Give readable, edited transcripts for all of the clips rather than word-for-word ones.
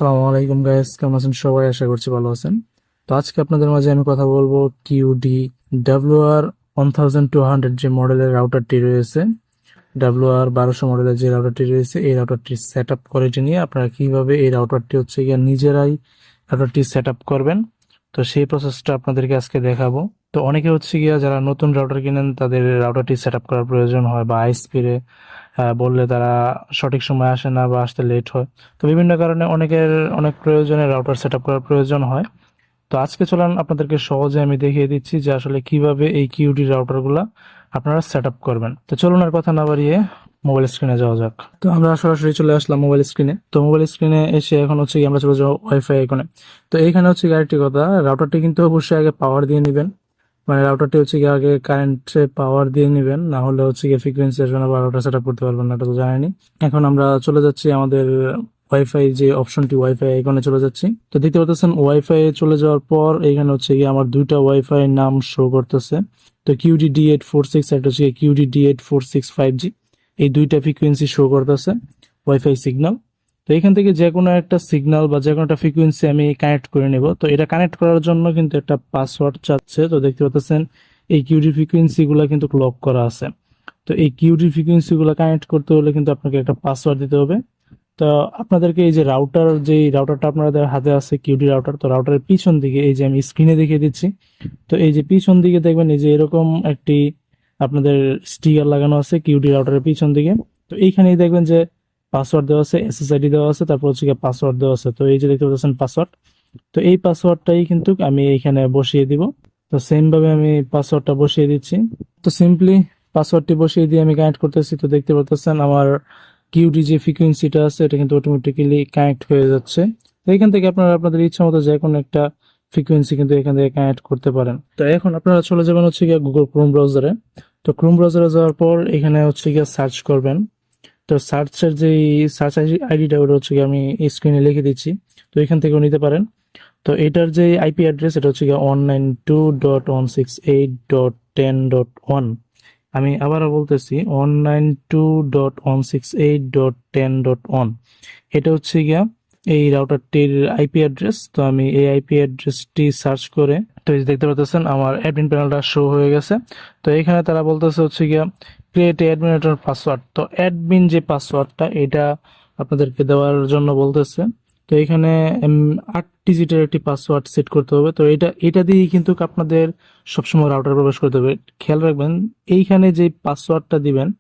আসসালামু আলাইকুম গাইস, কেমন আছেন সবাই? আশা করছি ভালো আছেন। তো আজকে আপনাদের মাঝে আমি কথা বলবো কিউডি WR 1200 যে মডেলের রাউটারটি রয়েছে, WR 1200 মডেলের যে রাউটারটি রয়েছে, এই রাউটারটি সেট আপ কোয়ালিটি নিয়ে আপনারা কিভাবে এই রাউটারটি হচ্ছে গিয়ে নিজেরাই রাউটারটি সেট আপ করবেন। তো সেই প্রসেসটা আপনাদেরকে আজকে দেখাবো। তো অনেকে হচ্ছে গিয়া যারা নতুন রাউটার কিনেন তাদের রাউটারটি সেট আপ করার প্রয়োজন হয়, বা আইএসপি বললে তারা সঠিক সময় আসে না বা আসতে লেট হয়। তো বিভিন্ন কারণে অনেকের অনেক প্রয়োজনে রাউটার সেট আপ করার প্রয়োজন হয়। তো আজকে চলেন আপনাদেরকে সহজে আমি দেখিয়ে দিচ্ছি যে আসলে কিভাবে এই কিউডি রাউটারগুলা আপনারা সেট আপ করবেন। তো চলুন আর কথা না বাড়িয়ে মোবাইল স্ক্রিনে যাওয়া যাক। তো আমরা সরাসরি চলে আসলাম মোবাইল স্ক্রিনে। তো মোবাইল স্ক্রিনে এসে এখন হচ্ছে কি আমরা চলে যাবো ওয়াইফাই আইকনে। তো এইখানে হচ্ছে কি আরেকটি কথা, রাউটারটি কিন্তু অবশ্যই আগে পাওয়ার দিয়ে নেবেন। মানে রাউটারটি হচ্ছে কি আগে কারেন্টে পাওয়ার দিয়ে নেবেন, না হলে হচ্ছে কি ফ্রিকোয়েন্সি আসবে না বা রাউটার সেট আপ করতে পারবেন না, এটা তো জানেনই। এখন আমরা চলে যাচ্ছি আমাদের ওয়াইফাই যে অপশনটি, ওয়াইফাই আইকনে চলে যাচ্ছি। তো দেখতে পাচ্ছেন ওয়াইফাই চলে যাওয়ার পর এখানে হচ্ছে কি আমার দুইটা ওয়াইফাই নাম শো করতেছে। তো QD D846 আর হচ্ছে QD D846 5G, এই দুইটা ফ্রিকোয়েন্সি শো করতেছে ওয়াইফাই সিগন্যাল। তো এখান থেকে যে কোনো একটা সিগন্যাল বা যে কোনো একটা ফ্রিকোয়েন্সি আমি কানেক্ট করে নেব। তো এটা কানেক্ট করার জন্য কিন্তু একটা পাসওয়ার্ড চাচ্ছে। তো দেখতে পাচ্ছেন এই কিউডি ফ্রিকোয়েন্সি গুলা কিন্তু লক করা আছে। তো এই কিউডি ফ্রিকোয়েন্সি গুলা কানেক্ট করতে হলে কিন্তু আপনাকে একটা পাসওয়ার্ড দিতে হবে। তো আপনাদেরকে এই যে রাউটার, যে রাউটারটা আপনাদের হাতে আছে কিউডি রাউটার, তো রাউটারের পিছন দিকে এই যে আমি স্ক্রিনে দেখিয়ে দিচ্ছি। তো এই যে পিছন দিকে দেখবেন এই যে এরকম একটি আপনাদের স্টিকার লাগানো আছে কিউডি রাউটারের পিছন দিকে। তো এইখানেই দেখবেন যে পাসওয়ার্ড দেওয়া আছে, এসএসআইডি দেওয়া আছে, তারপর হচ্ছে পাসওয়ার্ড দেওয়া আছে। তো এই যে দেখতে পাচ্ছেন পাসওয়ার্ড, তো এই পাসওয়ার্ডটাই কিন্তু আমি এখানে বসিয়ে দিব। তো সেম ভাবে আমি পাসওয়ার্ডটা বসিয়ে দিচ্ছি। তো সিম্পলি পাসওয়ার্ডটি বসিয়ে দিয়ে আমি কানেক্ট করতেছি। তো দেখতে পাচ্ছেন আমার কিউডি যে ফ্রিকোয়েন্সিটা আছে এটা কিন্তু অটোমেটিক্যালি কানেক্ট হয়ে যাচ্ছে। তো এখান থেকে আপনারা আপনাদের ইচ্ছা মতো যে কোনো একটা ফ্রিকোয়েন্সি কিন্তু এখান থেকে কানেক্ট করতে পারেন। তো এখন আপনারা চলে যাবেন হচ্ছে গিয়ে গুগল ক্রোম ব্রাউজারে। তো ক্রোম ব্রাউজারে যাওয়ার পর এখানে হচ্ছে গিয়ে সার্চ করবেন। তো সার্চের যে সার্চ আইডিটা ওটা হচ্ছে গিয়ে আমি স্ক্রিনে লিখে দিচ্ছি। তো এখান থেকেও নিতে পারেন। তো এটার যে আইপি অ্যাড্রেস এটা হচ্ছে গিয়ে 192.168.10.1। আমি আবারও বলতেছি 192.168.10.1। এটা হচ্ছে গিয়া এই রাউটারটির আইপি অ্যাড্রেস। তো আমি এই আইপি অ্যাড্রেসটি সার্চ করে, তো এই যে দেখতে পাচ্ছেন আমার অ্যাডমিন প্যানেলটা শো হয়ে গেছে। তো এখানে তারা বলতেছে হচ্ছে গিয়া ক্রিয়েট অ্যাডমিনেটর পাসওয়ার্ড। তো অ্যাডমিন যে পাসওয়ার্ডটা এটা আপনাদেরকে দেওয়ার জন্য বলতেছে। তো এখানে 8 ডিজিটের একটি পাসওয়ার্ড সেট করতে হবে। তো এটা এটা দিয়েই কিন্তু আপনাদের সবসময় রাউটার প্রবেশ করতে হবে। খেয়াল রাখবেন এইখানে যে পাসওয়ার্ডটা দিবেন,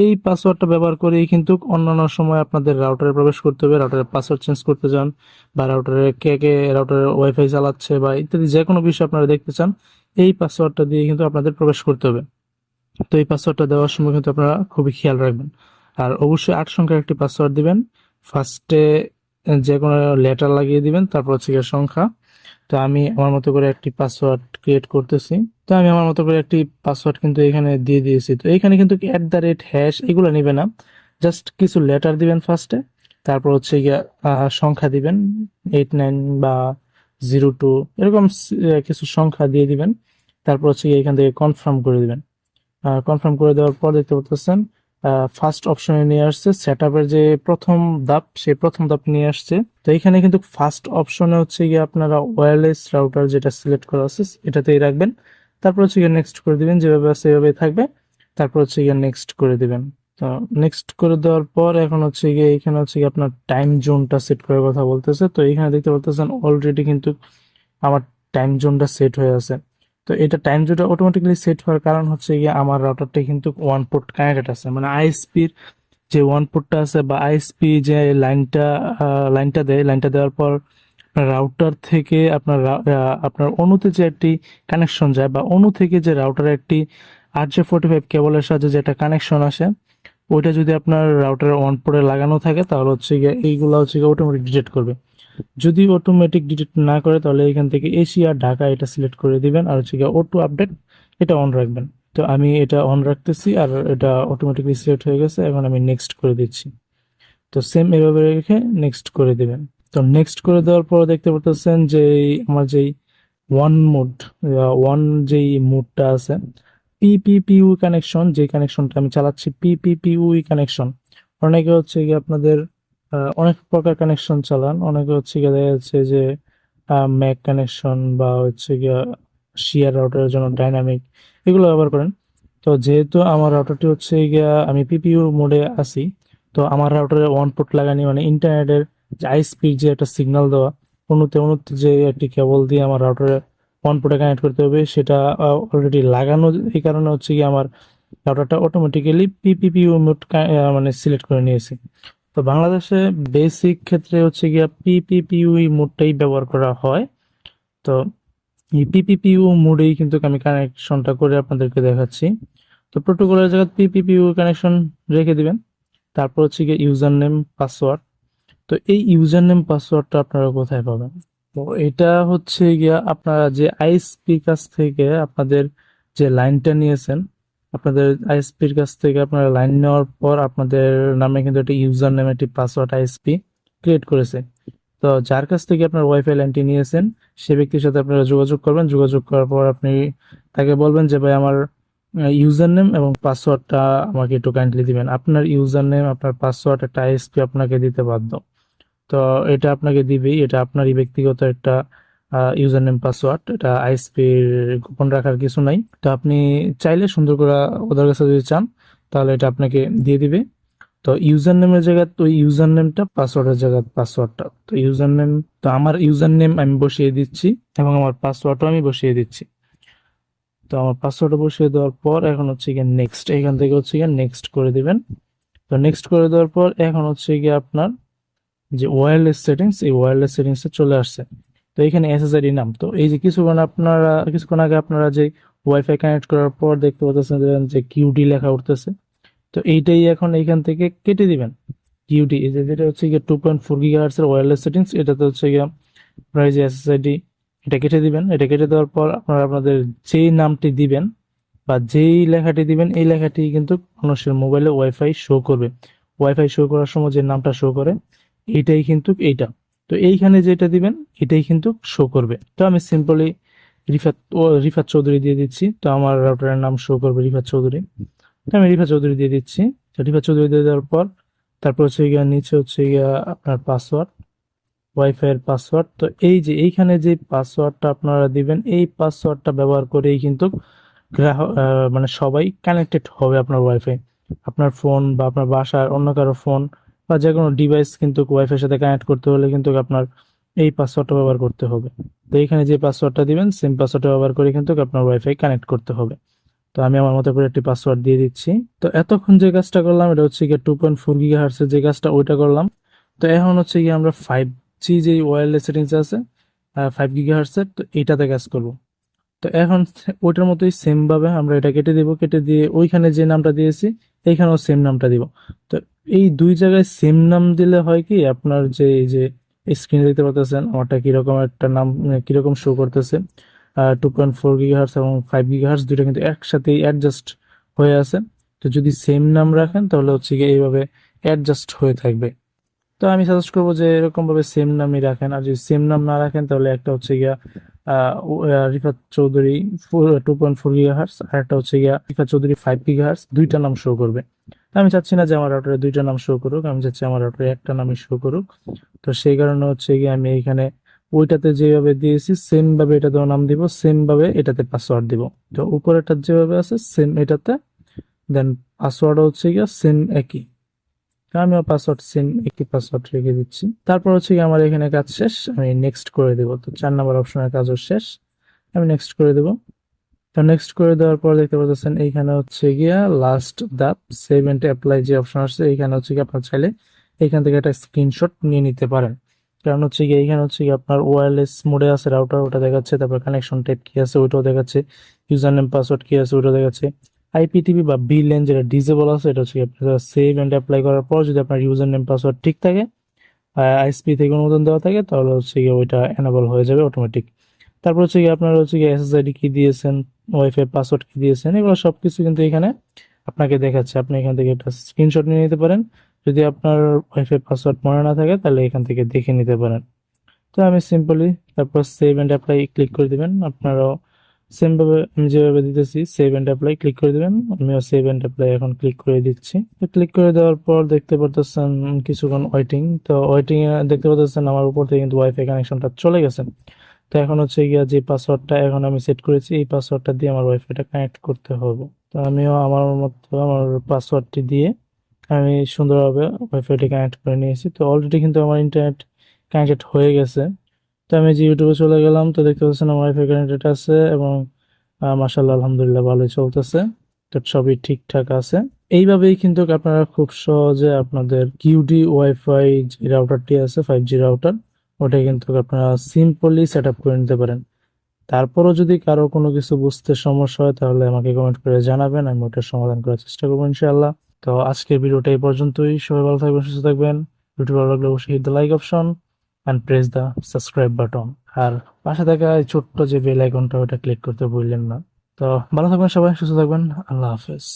এই পাসওয়ার্ডটা ব্যবহার করেই কিন্তু অন্যান্য সময় আপনাদের রাউটারে প্রবেশ করতে হবে। রাউটারের পাসওয়ার্ড চেঞ্জ করতে চান, বা রাউটারে কে কে রাউটারের ওয়াইফাই চালাচ্ছে, বা ইত্যাদি যে কোনো বিষয় আপনারা দেখতে চান, এই পাসওয়ার্ডটা দিয়ে কিন্তু আপনাদের প্রবেশ করতে হবে। তো এই পাসওয়ার্ডটা দেওয়ার সময় কিন্তু আপনারা খুবই খেয়াল রাখবেন। আর অবশ্যই 8 সংখ্যার একটি পাসওয়ার্ড দিবেন। ফার্স্টে যে কোনো লেটার লাগিয়ে দিবেন, তারপর হচ্ছে গিয়ে সংখ্যা। তো আমি আমার মতো করে একটি পাসওয়ার্ড ক্রিয়েট করতেছি। তো আমি আমার মতো করে একটি পাসওয়ার্ড কিন্তু এখানে দিয়ে দিয়েছি। তো এখানে কিন্তু @# এগুলো নিবে না, জাস্ট কিছু লেটার দিবেন ফার্স্টে, তারপর হচ্ছে গিয়ে সংখ্যা দিবেন 89 বা 02, এরকম কিছু সংখ্যা দিয়ে দিবেন। তারপর হচ্ছে গিয়ে এখান থেকে কনফার্ম করে দিবেন। কনফার্ম করে দেওয়ার পর দেখতে পাচ্ছেন ফার্স্ট অপশনে নিয়ে আসছে সেট আপের যে প্রথম ধাপ, সেই প্রথম ধাপ নিয়ে আসছে। তো এখানে কিন্তু ফার্স্ট অপশনে হচ্ছে গিয়ে আপনারা ওয়্যারলেস রাউটার যেটা সিলেক্ট করা আছে এটাতেই রাখবেন। তারপর হচ্ছে গিয়ে নেক্সট করে দিবেন, যেভাবে আছে সেভাবে থাকবে। তারপর হচ্ছে গিয়ে নেক্সট করে দিবেন। তো নেক্সট করে দেওয়ার পর এখন হচ্ছে গিয়ে এখানে হচ্ছে গিয়ে আপনার টাইম জোনটা সেট করার কথা বলতেছে। তো এখানে দেখতে পাচ্ছেন অলরেডি কিন্তু আমার টাইম জোনটা সেট হয়ে আছে। তো এটা টাইম জোনটা অটোমেটিক্যালি সেট হওয়ার কারণ হচ্ছে গিয়ে আমার রাউটারটা কিন্তু ওয়ান পোর্ট কানেক্টেড আছে, মানে আইএসপির যে ওয়ান পোর্টটা আছে বা আইএসপি যে লাইনটা দেয়, লাইনটা দেওয়ার পর রাউটার থেকে আপনার অনুতে যে একটি কানেকশন যায়, বা অনু থেকে যে রাউটারে একটি RJ45 কেবলের সাহায্যে যে একটা কানেকশন আসে, ওইটা যদি আপনার রাউটারের অন পোর্টে লাগানো থাকে তাহলে হচ্ছে গিয়ে এইগুলো হচ্ছে গিয়ে অটোমেটিক ডিটেক্ট করবে। যদি অটোমেটিক ডিটেক্ট না করে তাহলে এখান থেকে এশিয়া ঢাকা এটা সিলেক্ট করে দিবেন, আর হচ্ছে গিয়ে অটো আপডেট এটা অন রাখবেন। তো আমি এটা অন রাখতেছি, আর এটা অটোমেটিকলি সিলেক্ট হয়ে গেছে। এখন আমি নেক্সট করে দিচ্ছি। তো সেম এভাবে রেখে নেক্সট করে দিবেন। তো নেক্সট করে দেওয়ার পর দেখতে পাচ্ছেন যে আমার যেই ওয়ান মোড, ওয়ান যেই মোডটা আছে, পিপিপিইউ কানেকশন, যে কানেকশনটা আমি চালাচ্ছি পিপিপিইউ কানেকশন। অনেকে হচ্ছে কি আপনাদের অনেক প্রকার কানেকশন চালান, অনেকে হচ্ছে গিয়ে দেখা যাচ্ছে যে ম্যাক কানেকশন বা হচ্ছে গিয়ে শেয়ার রাউটারের জন্য ডাইনামিক এগুলো ব্যবহার করেন। তো যেহেতু আমার রাউটারটি হচ্ছে গিয়া আমি পিপিইউ মোডে আছি, তো আমার রাউটারে ওয়ান পোর্ট লাগানি মানে ইন্টারনেটের যে আইএসপির যে একটা সিগন্যাল দেওয়া অণুতে অণুতে যে একটি কেবল দিয়ে আমার রাউটারে ওয়ান পোর্টে কানেক্ট করতে হবে সেটা অলরেডি লাগানো, এই কারণে হচ্ছে কি আমার রাউটারটা অটোমেটিক্যালি পিপিপিউ মোড মানে সিলেক্ট করে নিয়েছে। তো বাংলাদেশে বেসিক ক্ষেত্রে হচ্ছে গিয়া পিপিপিউ মোডটাই ব্যবহার করা হয়। তো এই পিপিপিউ মোডেই কিন্তু আমি কানেকশনটা করে আপনাদেরকে দেখাচ্ছি। তো প্রোটোকলের জায়গায় পিপিপিউ কানেকশন রেখে দিবেন। তারপর হচ্ছে গিয়ে ইউজার নেম পাসওয়ার্ড। তো এই ইউজার নেম পাসওয়ার্ডটা আপনারা কোথায় পাবেন? তো এটা হচ্ছে গিয়া আপনারা যে আইএসপির কাছ থেকে আপনাদের যে লাইনটা নিয়েছেন, আপনাদের আইএসপির কাছ থেকে আপনারা লাইন নেওয়ার পর আপনাদের নামে কিন্তু একটা ইউজার নেম একটি পাসওয়ার্ড আইএসপি ক্রিয়েট করেছে। তো যার কাছ থেকে আপনার ওয়াইফাই লাইনটি নিয়েছেন সে ব্যক্তির সাথে আপনারা যোগাযোগ করবেন। যোগাযোগ করার পর আপনি তাকে বলবেন যে ভাই আমার ইউজার নেম এবং পাসওয়ার্ডটা আমাকে একটু কাইন্ডলি দিবেন। আপনার ইউজার নেম আপনার পাসওয়ার্ড একটা আইএসপি আপনাকে দিতে বাধ্য। তো এটা আপনাকে দিবেই, এটা আপনারই ব্যক্তিগত একটা ইউজার নেম পাসওয়ার্ড, এটা আইএসপির গোপন রাখার কিছু নাই। তো আপনি চাইলে সুন্দর করে ওদের কাছে যদি চান তাহলে এটা আপনাকে দিয়ে দিবে। তো ইউজার নেমের জায়গায় তো ইউজার নেমটা, পাসওয়ার্ডের জায়গায় পাসওয়ার্ডটা, তো ইউজার নেম, তো আমার ইউজার নেম আমি বসিয়ে দিচ্ছি এবং আমার পাসওয়ার্ডও আমি বসিয়ে দিচ্ছি। তো আমার পাসওয়ার্ডটা বসিয়ে দেওয়ার পর এখন হচ্ছে গিয়ে নেক্সট, এখান থেকে হচ্ছে গিয়ে নেক্সট করে দিবেন। তো নেক্সট করে দেওয়ার পর এখন হচ্ছে গিয়ে আপনার যে ওয়্যারলেস সেটিংস, এই ওয়্যারলেস সেটিংসে চলে আসছে। তো এখানে এসএসআইডি নাম, তো এই যে কিছুক্ষণ আগে আপনারা যে ওয়াইফাই কানেক্ট করার পর দেখতে পাচ্ছেন যে কিউডি লেখা উঠতেছে, তো এইটাই এখন এইখান থেকে কেটে দিবেন। কিউডি এই যে যেটা হচ্ছে গিয়ে 2.4 গিগাহার্টজ এর ওয়্যারলেস সেটিংস, এটাতে হচ্ছে গিয়ে আপনারা যে এসএসআইডি এটা কেটে দিবেন। এটা কেটে দেওয়ার পর আপনারা আপনাদের যেই নামটি দিবেন বা যেই লেখাটি দিবেন এই লেখাটি কিন্তু মানুষের মোবাইলে ওয়াইফাই শো করবে। ওয়াইফাই শো করার সময় যে নামটা শো করে এইটাই কিন্তু এইটা। তো এইখানে যেটা দিবেন এটাই কিন্তু শো করবে। তো আমি সিম্পলি রিফাত চৌধুরী দিয়ে দিচ্ছি। তো আমার রাউটারের নাম শো করবে রিফাত চৌধুরী, তো আমি রিফাত চৌধুরী দিয়ে দিচ্ছি। তো রিফাত চৌধুরী দিয়ে দেওয়ার পর তারপর হচ্ছে গিয়া নিচে হচ্ছে গিয়া আপনার পাসওয়ার্ড, ওয়াইফাই এর পাসওয়ার্ড। তো এই যে এইখানে যে পাসওয়ার্ডটা আপনারা দিবেন এই পাসওয়ার্ডটা ব্যবহার করেই কিন্তু গ্রাহক মানে সবাই কানেক্টেড হবে আপনার ওয়াইফাই। আপনার ফোন বা আপনার বাসার অন্য কারো ফোন বা যে কোনো ডিভাইস কিন্তু ওয়াইফাই সাথে কানেক্ট করতে হলে কিন্তু আপনার এই পাসওয়ার্ডটা ব্যবহার করতে হবে। তো এখানে যে পাসওয়ার্ডটা দিবেন সেম পাসওয়ার্ডটা ব্যবহার করে কিন্তু আপনার ওয়াইফাই কানেক্ট করতে হবে। তো আমি আমার মতো করে একটি পাসওয়ার্ড দিয়ে দিচ্ছি। তো এতক্ষণ যে কাজটা করলাম এটা হচ্ছে গিয়ে 2.4 গিগাহার্টজ এর যে কাজটা ওইটা করলাম। তো এখন হচ্ছে গিয়ে আমরা 5G যে ওয়্যারলেস সেটিংস আছে 5 গিগাহার্টজ এর, তো এইটাতে কাজ করব। তো এখন ওইটার মতোই সেম ভাবে আমরা এটা কেটে দিব, কেটে দিয়ে ওইখানে যে নামটা দিয়েছি এইখানেও সেম নামটা দিব। তো এই দুই জায়গায় সেম নাম দিলে হয় কি আপনার যে এই যে স্ক্রিনে দেখতে পাচ্ছেন আমারটা কিরকম একটা নাম কিরকম শো করতেছে, 2.4 গিগাহার্টজ এবং 5 গিগাহার্টজ দুইটা কিন্তু একসাথে অ্যাডজাস্ট হয়ে আছে। তো যদি সেম নাম রাখেন তাহলে হচ্ছে গিয়ে এইভাবে অ্যাডজাস্ট হয়ে থাকবে। তো আমি সাজেস্ট করবো যে এরকম ভাবে সেম নামই রাখেন, আর যদি সেম নাম না রাখেন তাহলে একটা হচ্ছে গিয়া রিফাত চৌধুরী 2.4 গিগাহার্টজ আর একটা হচ্ছে গিয়া রিফাত চৌধুরী 5 গিগাহার্টজ, দুইটা নাম শো করবে। তো আমি চাচ্ছি না যে আমার রাউটারে দুইটা নাম শো করুক, আমি চাচ্ছি আমার রাউটারে একটা নামই শো করুক। তো সেই কারণে হচ্ছে গিয়ে আমি এখানে ওইটাতে যেভাবে দিয়েছি সেম ভাবে এটাতেও নাম দিব, সেম ভাবে এটাতে পাসওয়ার্ড দিব। তো উপরেরটা যেভাবে আছে সেম এটাতে, দেন পাসওয়ার্ড হচ্ছে গিয়া সেম একই। তো আমি পাসওয়ার্ড সেম একটি পাসওয়ার্ড রেখে দিচ্ছি। তারপর হচ্ছে কি আমার এখানে কাজ শেষ, আমি নেক্সট করে দেব। তো 4 নম্বর অপশনের কাজও শেষ, আমি নেক্সট করে দেব। তো নেক্সট করে দেওয়ার পর দেখতে পাচ্ছেন এইখানে হচ্ছে গিয়া লাস্ট ধাপ সেভ এন্ড অ্যাপ্লাই যে অপশন আসছে এইখানে হচ্ছে কি আপনার চাইলে এইখান থেকে একটা স্ক্রিনশট নিয়ে নিতে পারেন। কারণ হচ্ছে গিয়ে এইখানে হচ্ছে কি আপনার ওয়্যারলেস মোডে আছে রাউটার, ওটা দেখাচ্ছে, তারপর কানেকশন টাইপ কি আছে ওইটাও দেখাচ্ছে, ইউজার নেম পাসওয়ার্ড কি আছে ওইটাও দেখাচ্ছে। আইপিটিভি বা বিলেন যেটা ডিসেবল আছে এটা হচ্ছে আপনার সেভ এন্ড অ্যাপ্লাই করার পর যদি আপনার ইউজার নেম পাসওয়ার্ড ঠিক থাকে, আইএসপি থেকে অনুমোদন দেওয়া থাকে, তাহলে হচ্ছে গিয়ে ওইটা এনাবল হয়ে যাবে অটোমেটিক। তারপর হচ্ছে গিয়ে আপনার হচ্ছে গিয়ে এসএসআইডি কি দিয়েছেন, ওয়াইফাই পাসওয়ার্ড কি দিয়েছেন, এগুলো সবকিছু কিন্তু এখানে আপনাকে দেখাচ্ছে। আপনি এখান থেকে একটা স্ক্রিনশট নিয়ে নিতে পারেন। যদি আপনার ওয়াইফাই পাসওয়ার্ড মনে না থাকে তাহলে এখান থেকে দেখে নিতে পারেন। তো আমি সিম্পলি তারপর সেভ এন্ড অ্যাপ্লাই ক্লিক করে দিবেন। আপনারাও সেম ভাবে আমি যেভাবে দিতেছি সেভ এন্ড অ্যাপ্লাই ক্লিক করে দিবেন। আমিও সেভ এন্ড অ্যাপ্লাই এখন ক্লিক করে দিচ্ছি। তো ক্লিক করে দেওয়ার পর দেখতে পারতেছেন কিছুক্ষণ ওয়েটিং। তো ওয়েটিং এ দেখতে পারতেছেন আমার উপর থেকে কিন্তু ওয়াইফাই কানেকশনটা চলে গেছে। তো এখন হচ্ছে গিয়া যে পাসওয়ার্ডটা এখন আমি সেট করেছি এই পাসওয়ার্ডটা দিয়ে আমার ওয়াইফাইটা কানেক্ট করতে হবে। তো আমিও আমার মতো আমার পাসওয়ার্ডটি দিয়ে আমি সুন্দরভাবে ওয়াইফাইটি কানেক্ট করে নিয়েছি। তো অলরেডি কিন্তু আমার ইন্টারনেট কানেক্টেড হয়ে গেছে। তো আমি যে ইউটিউবে চলে গেলাম, তো দেখতে পাচ্ছেন আমার ওয়াইফাই কানেক্টেড আছে এবং মাশাআল্লাহ আলহামদুলিল্লাহ ভালোই চলতেছে। তো সবই ঠিকঠাক আছে। এইভাবেই কিন্তু আপনারা খুব সহজে আপনাদের কিউডি ওয়াইফাই যে রাউটারটি আছে 5G রাউটার, ওটা কিন্তু আপনারা সিম্পলি সেট আপ করে নিতে পারেন। তারপরও যদি কারো কোনো কিছু বুঝতে সমস্যা হয় তাহলে আমাকে কমেন্ট করে জানাবেন, আমি ওটার সমাধান করার চেষ্টা করবো ইনশাআল্লাহ। তো আজকের ভিডিওটা এই পর্যন্তই। সবাই ভালো থাকবেন, সুস্থ থাকবেন। ভিডিও ভালো লাগলে অবশ্যই hit the like option and press the subscribe button. আর পাশে থাকা এই ছোট্ট যে বেল আইকনটা ওটা ক্লিক করতে ভুললেন না। তো ভালো থাকবেন সবাই, সুস্থ থাকবেন। আল্লাহ হাফেজ।